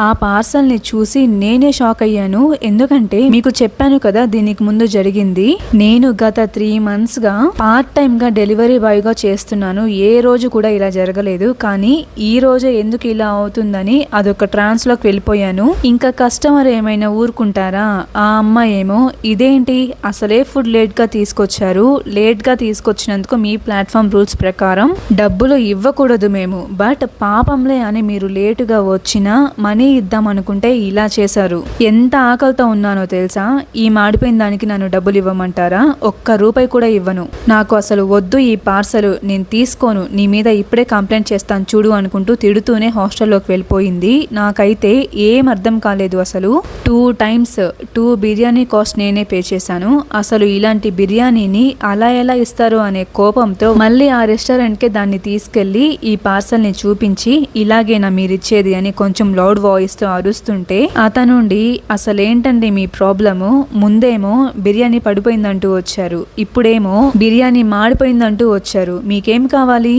ఆ పార్సల్ ని చూసి నేనే షాక్ అయ్యాను. ఎందుకంటే మీకు చెప్పాను కదా దీనికి ముందు జరిగింది. నేను గత 3 months గా పార్ట్ టైమ్ గా డెలివరీ బాయ్ గా చేస్తున్నాను. ఏ రోజు కూడా ఇలా జరగలేదు. కానీ ఈ రోజే ఎందుకు ఇలా అవుతుందని అదొక ట్రాన్స్ లోకి వెళ్ళిపోయాను. ఇంకా కస్టమర్ ఏమైనా ఊరుకుంటారా? ఆ అమ్మాయి ఏమో ఇదేంటి అసలే ఫుడ్ లేట్ గా తీసుకొచ్చారు, లేట్ గా తీసుకొచ్చినందుకు మీ ప్లాట్ఫామ్ రూల్స్ ప్రకారం డబ్బులు ఇవ్వకూడదు మేము, బట్ పాపంలే అని మీరు లేటుగా వచ్చినా మనీ ఇద్దాం అనుకుంటే ఇలా చేశారు. ఎంత ఆకలితో ఉన్నానో తెలుసా? ఈ మాడిపోయిన దానికి నన్ను డబ్బులు ఇవ్వమంటారా? ఒక్క రూపాయి కూడా ఇవ్వను. నాకు అసలు వద్దు ఈ పార్సల్, నేను తీసుకోను, నీ మీద ఇప్పుడే కంప్లైంట్ చేస్తాను చూడు అనుకుంటూ తిడుతూనే హాస్టల్లోకి వెళ్ళిపోయింది. నాకైతే ఏం అర్థం కాలేదు. అసలు 2 times 2 బిర్యానీ కాస్ట్ నేనే పే చేశాను. అసలు ఇలాంటి బిర్యానీని అలా ఎలా ఇస్తారు అనే కోపంతో మళ్ళీ ఆ రెస్టారెంట్కే దాన్ని తీసుకెళ్లి ఈ పార్సల్ ని చూపించి ఇలాగేనా మీరిచ్చేది అని కొంచెం లౌడ్ వాయిస్ తో అరుస్తుంటే అతనుండి అసలేంటండి మీ ప్రాబ్లము, ముందేమో బిర్యానీ పడిపోయిందంటూ వచ్చారు, ఇప్పుడేమో బిర్యానీ మాడిపోయిందంటూ వచ్చారు, మీకేం కావాలి?